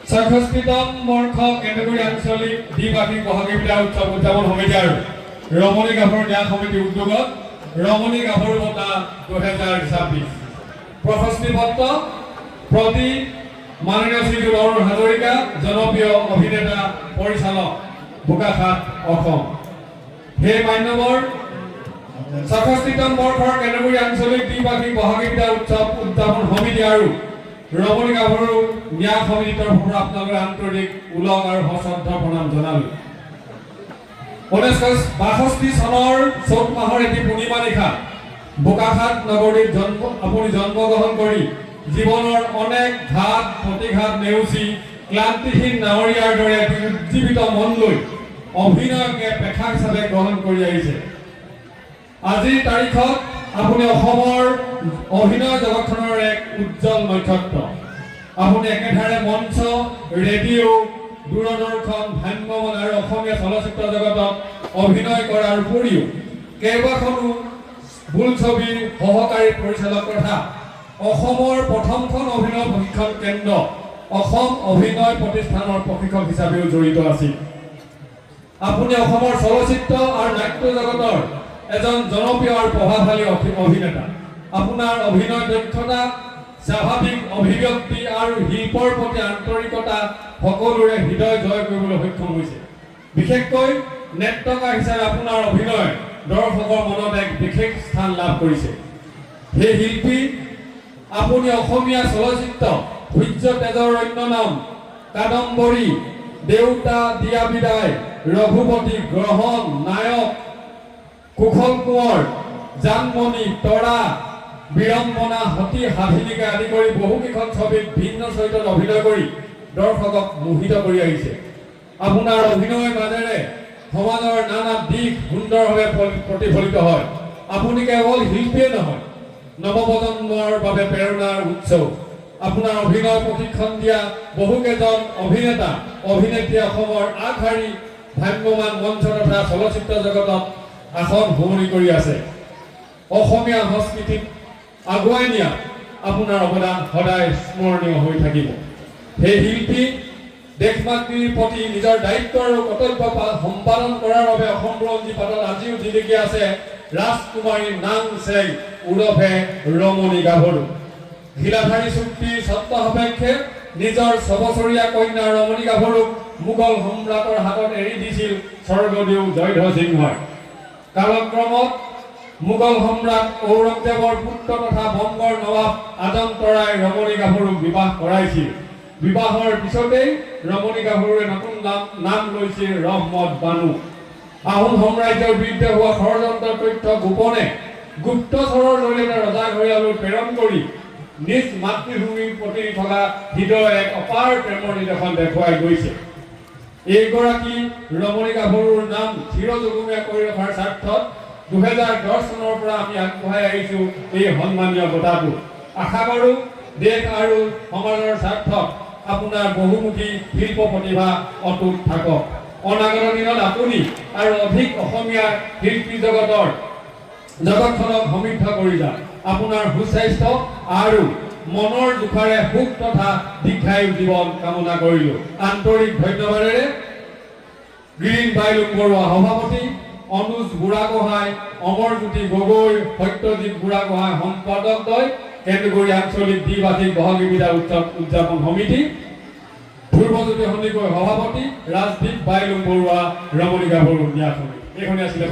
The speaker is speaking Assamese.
৬৬তম বৰ্ষ কেন্দ্ৰীয় আঞ্চলিক দ্বিবাৰ্ষিক বহাগী বিদ্যা উৎসৱ উদযাপন সমিতি আৰু ৰমণী গাভৰু ন্যাস সমিতিৰ উদ্যোগত ৰমণী গাভৰু বঁটা 2026 প্ৰশস্তি পত্ৰ প্ৰতি মাননীয় শ্ৰীযুত অৰুণ হাজৰিকা, জনপ্ৰিয় অভিনেতা পৰিচালক, বোকাখাট, অসম। সেই মান্যবৰ ৬৬তম বৰ্ষৰ কেন্দ্ৰীয় আঞ্চলিক দ্বিবাৰ্ষিক বহাগী বিদ্যা উৎসৱ উদযাপন সমিতি আৰু ৰমণী গাভৰু ন্যাস সমিতিৰ তৰফৰ পৰা আপোনালোকৰ আন্তৰিক ওলগ আৰু সশ্ৰদ্ধ প্ৰণাম জনালোঁ। 1962 চনৰ চ'ত মাহৰ এটি পূৰ্ণিমা নিশা বোকাখাট নগৰীত আপুনি জন্মগ্ৰহণ কৰি জীৱনৰ অনেক ঘাট প্ৰতিঘাত নেওচি ক্লান্তিহীন নাৱৰীয়াৰ দৰে এটি উজ্জীৱিত মন লৈ অভিনয়কে পেশা হিচাপে গ্ৰহণ কৰি আহিছে। আজিৰ তাৰিখত আপুনি অসমৰ অভিনয় জগতখনৰ এক উজ্জ্বল নক্ষত্ৰ। আপুনি একেধাৰে মঞ্চ, ৰেডিঅ', দূৰদৰ্শন, ভ্ৰাম্যমাণ আৰু অসমীয়া চলচ্চিত্ৰ জগতত অভিনয় কৰাৰ উপৰিও কেইবাখনো বোলছবিৰ সহকাৰী পৰিচালক তথা অসমৰ প্ৰথমখন অভিনয় প্ৰশিক্ষণ কেন্দ্ৰ অসম অভিনয় প্ৰতিষ্ঠানৰ প্ৰশিক্ষক হিচাপেও জড়িত আছিল। আপুনি অসমৰ চলচ্চিত্ৰ আৰু নাট্য জগতৰ এজন জনপ্ৰিয় আৰু প্ৰভাৱশালী অভিনেতা। আপোনাৰ অভিনয় দক্ষতা, স্বাভাৱিক অভিব্যক্তি আৰু শিল্পৰ প্ৰতি আন্তৰিকতা সকলোৰে হৃদয় জয় কৰিবলৈ সক্ষম হৈছে। বিশেষকৈ নেত্ৰকাৰ হিচাপে আপোনাৰ অভিনয় দৰ্শকৰ মনত এক বিশেষ স্থান লাভ কৰিছে। সেই শিল্পী আপুনি অসমীয়া চলচ্চিত্ৰ সূৰ্য তেজৰ অন্য নাম, কাদম্বৰী, দেউতা দিয়া বিদায়, ৰঘুপতি, গ্ৰহণ, নায়ক, কুশল কোঁৱৰ, জানমণি, তৰা, বিড়ম্বনা, সতী সাধিনিকা আদি কৰি বহুকেইখন ছবিত ভিন্ন চৰিত্ৰত অভিনয় কৰি দৰ্শকক মোহিত কৰি আহিছে। আপোনাৰ অভিনয়ৰ মাজেৰে সমাজৰ নানা দিশ সুন্দৰভাৱে প্ৰতিফলিত হয়। আপুনি কেৱল শিল্পীয়ে নহয়, নৱপ্ৰজন্মৰ বাবে প্ৰেৰণাৰ উৎস। আপোনাৰ অভিনয় প্ৰশিক্ষণ দিয়া বহুকেইজন অভিনেতা অভিনেত্ৰীয়ে অসমৰ আগশাৰী ভ্ৰাম্যমাণ মঞ্চ তথা চলচ্চিত্ৰ জগতত আসন ভ্ৰমণি কৰি আছে। অসমীয়া সংস্কৃতিক আগুৱাই নিয়াত আপোনাৰ অৱদান সদায় স্মৰণীয় হৈ থাকিব। সেই শিল্পী দেশ মাতৃৰ প্ৰতি নিজৰ দায়িত্ব আৰু কৰ্তব্য সম্পাদন কৰাৰ বাবে অসম বুৰঞ্জী পাতত আজিও জিলিকি আছে ৰাজকুমাৰী নাং চেং ওৰফে ৰমণী গাভৰু। ঘিলাধাৰী চুক্তিৰ চৰ্ত সাপেক্ষে নিজৰ 6 বছৰীয়া কন্যা ৰমণী গাভৰুক মোগল সম্ৰাটৰ হাতত এৰি দিছিল স্বৰ্গদেউ জয়ধ্বজ সিংহই। কালক্ৰমত মোগল সম্ৰাট ঔৰংজেবৰ পুত্ৰ তথা বংগৰ নৱাব আজমতৰাই ৰমণী গাভৰুক বিবাহ কৰাইছিল। বিবাহৰ পিছতেই ৰমণী গাভৰুৱে নতুন নাম লৈছিল ৰহমত বানু। আহোম সাম্ৰাজ্যৰ বিৰুদ্ধে হোৱা ষড়যন্ত্ৰৰ তথ্য গোপনে গুপ্তচৰৰ জৰিয়তে ৰজা ঘৰিয়ালৈ প্ৰেৰণ কৰি নিজ মাতৃভূমিৰ প্ৰতি থকা হৃদয়ৰ এক অপাৰ প্ৰেমৰ নিদৰ্শন দেখুৱাই গৈছে। এইগৰাকী ৰমণী গাভৰুৰ নাম চিৰযুগমীয়া কৰি ৰখাৰ স্বাৰ্থত 2010 চনৰ পৰা আমি আগবঢ়াই আহিছোঁ এই সন্মানীয় বঁটাটো। আশা কৰোঁ দেশ আৰু সমাজৰ স্বাৰ্থত আপোনাৰ বহুমুখী শিল্প প্ৰতিভা অটুট থাকক। অনাগত দিনত আপুনি আৰু অধিক অসমীয়া শিল্পী জগতখনক সমৃদ্ধ কৰি যাওক। আপোনাৰ সুস্বাস্থ্য আৰু মনৰ জোখাৰে সুখ তথা দীৰ্ঘায়ু জীৱন কামনা কৰিলোঁ। আন্তৰিক ধন্যবাদেৰে গিৰিণ বাইলুং বৰুৱা সভাপতি, অনুজ বুঢ়াগোহাঁই, অমৰজ্যোতি গগৈ, সত্যজিৎ বুঢ়াগোহাঁই সম্পাদকদ্বয়, কেন্দ্ৰীয় আঞ্চলিক দ্বিবাৰ্ষিক বহাগী বিদ্যা উৎসৱ উদযাপন সমিতি, ধ্ৰুৱজ্যোতি সন্দিকৈ সভাপতি, ৰাজদীপ বাইলুং বৰুৱা, ৰমণী গাভৰু ন্যাস সমিতি। এইখনে আছিলে